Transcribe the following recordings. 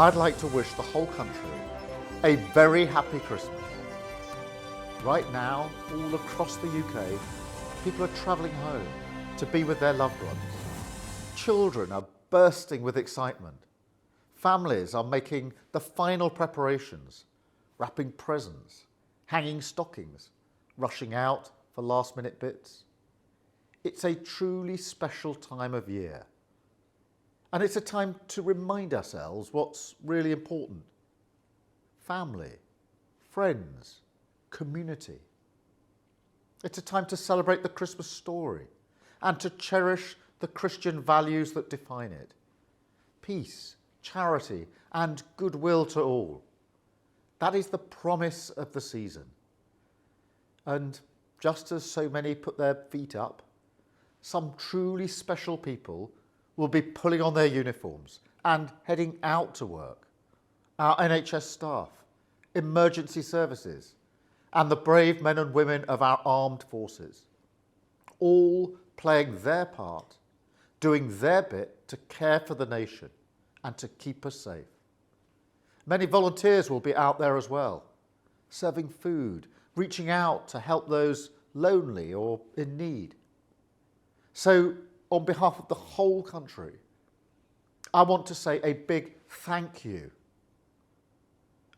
I'd like to wish the whole country a very happy Christmas. Right now, all across the UK, people are travelling home to be with their loved ones. Children are bursting with excitement. Families are making the final preparations, wrapping presents, hanging stockings, rushing out for last-minute bits. It's a truly special time of year. And it's a time to remind ourselves what's really important. Family, friends, community. It's a time to celebrate the Christmas story and to cherish the Christian values that define it. Peace, charity, and goodwill to all. That is the promise of the season. And just as so many put their feet up, some truly special people will be pulling on their uniforms and heading out to work. Our NHS staff, emergency services, and the brave men and women of our armed forces, all playing their part, doing their bit to care for the nation and to keep us safe. Many volunteers will be out there as well, serving food, reaching out to help those lonely or in need. So, on behalf of the whole country, I want to say a big thank you.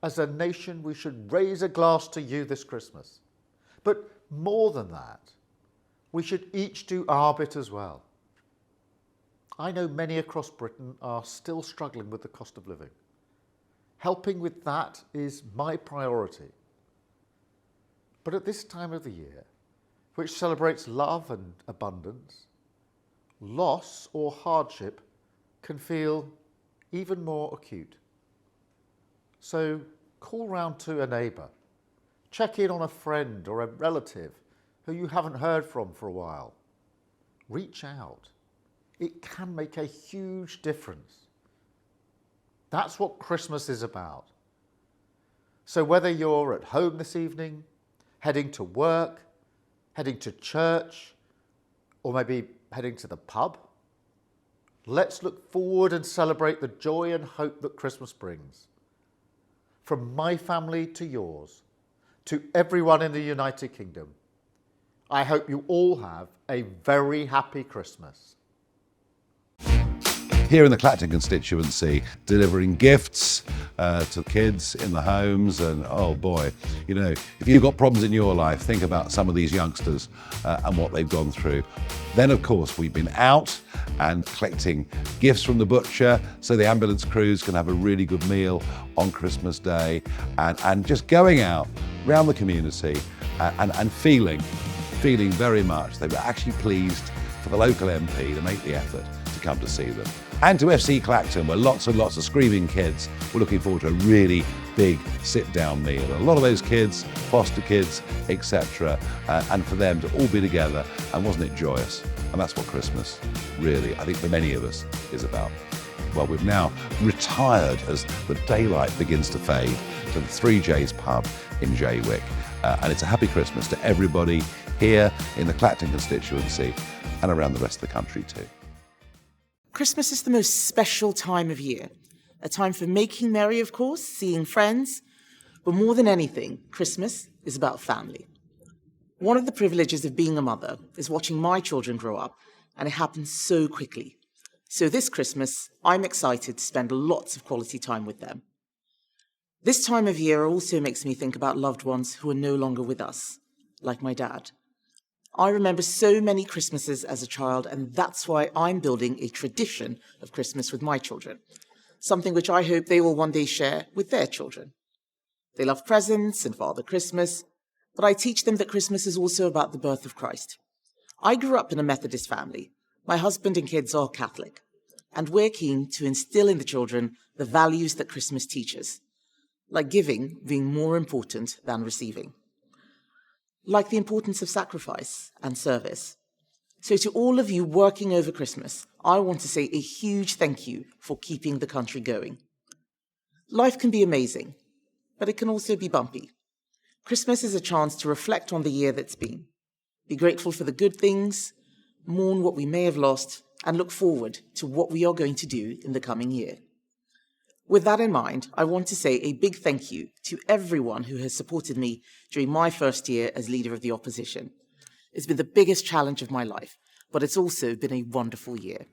As a nation, we should raise a glass to you this Christmas. But more than that, we should each do our bit as well. I know many across Britain are still struggling with the cost of living. Helping with that is my priority. But at this time of the year, which celebrates love and abundance, loss or hardship can feel even more acute. So call round to a neighbour, check in on a friend or a relative who you haven't heard from for a while. Reach out. It can make a huge difference. That's what Christmas is about. So whether you're at home this evening, heading to work, heading to church, or maybe heading to the pub, let's look forward and celebrate the joy and hope that Christmas brings. From my family to yours, to everyone in the United Kingdom, I hope you all have a very happy Christmas. Here in the Clacton constituency, delivering gifts to kids in the homes, and oh boy, you know, if you've got problems in your life, think about some of these youngsters and what they've gone through. Then of course we've been out and collecting gifts from the butcher so the ambulance crews can have a really good meal on Christmas Day, and just going out around the community and feeling very much they were actually pleased for the local MP to make the effort to come to see them. And to FC Clacton, where lots and lots of screaming kids were looking forward to a really big sit-down meal. And a lot of those kids, foster kids, etc., and for them to all be together, and wasn't it joyous? And that's what Christmas really, I think for many of us, is about. Well, we've now retired as the daylight begins to fade to the 3J's pub in Jaywick. And it's a happy Christmas to everybody here in the Clacton constituency and around the rest of the country too. Christmas is the most special time of year. A time for making merry, of course, seeing friends. But more than anything, Christmas is about family. One of the privileges of being a mother is watching my children grow up, and it happens so quickly. So this Christmas, I'm excited to spend lots of quality time with them. This time of year also makes me think about loved ones who are no longer with us, like my dad. I remember so many Christmases as a child, and that's why I'm building a tradition of Christmas with my children, something which I hope they will one day share with their children. They love presents and Father Christmas, but I teach them that Christmas is also about the birth of Christ. I grew up in a Methodist family. My husband and kids are Catholic, and we're keen to instill in the children the values that Christmas teaches, like giving being more important than receiving, like the importance of sacrifice and service. So to all of you working over Christmas, I want to say a huge thank you for keeping the country going. Life can be amazing, but it can also be bumpy. Christmas is a chance to reflect on the year that's been, be grateful for the good things, mourn what we may have lost, and look forward to what we are going to do in the coming year. With that in mind, I want to say a big thank you to everyone who has supported me during my first year as leader of the opposition. It's been the biggest challenge of my life, but it's also been a wonderful year.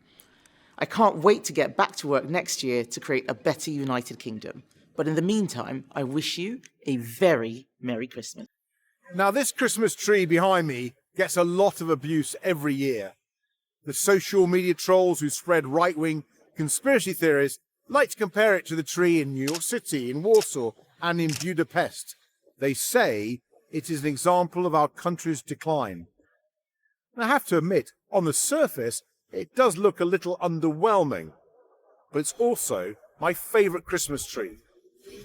I can't wait to get back to work next year to create a better United Kingdom. But in the meantime, I wish you a very Merry Christmas. Now, this Christmas tree behind me gets a lot of abuse every year. The social media trolls who spread right-wing conspiracy theories like to compare it to the tree in New York City, in Warsaw, and in Budapest. They say it is an example of our country's decline. And I have to admit, on the surface, it does look a little underwhelming, but it's also my favourite Christmas tree.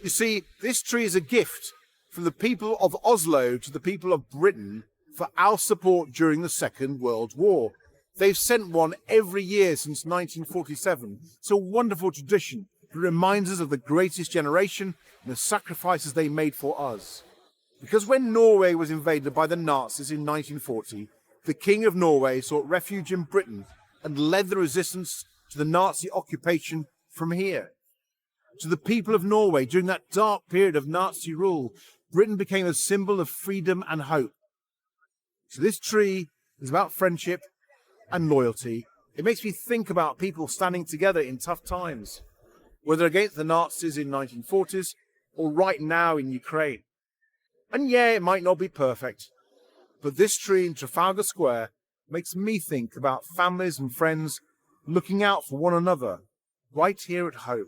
You see, this tree is a gift from the people of Oslo to the people of Britain for our support during the Second World War. They've sent one every year since 1947. It's a wonderful tradition. It reminds us of the greatest generation and the sacrifices they made for us. Because when Norway was invaded by the Nazis in 1940, the King of Norway sought refuge in Britain and led the resistance to the Nazi occupation from here. To the people of Norway, during that dark period of Nazi rule, Britain became a symbol of freedom and hope. So this tree is about friendship and loyalty. It makes me think about people standing together in tough times, whether against the Nazis in 1940s or right now in Ukraine. And yeah, it might not be perfect, but this tree in Trafalgar Square makes me think about families and friends looking out for one another right here at home.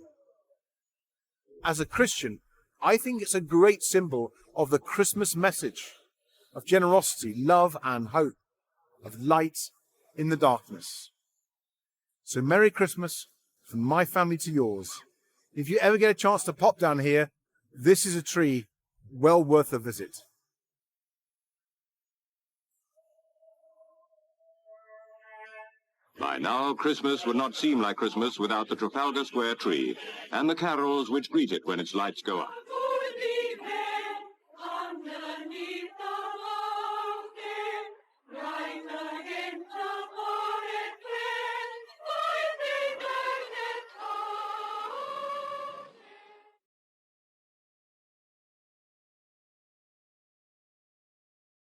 As a Christian, I think it's a great symbol of the Christmas message of generosity, love and hope, of light in the darkness. So Merry Christmas from my family to yours. If you ever get a chance to pop down here, this is a tree well worth a visit. By now, Christmas would not seem like Christmas without the Trafalgar Square tree and the carols which greet it when its lights go up.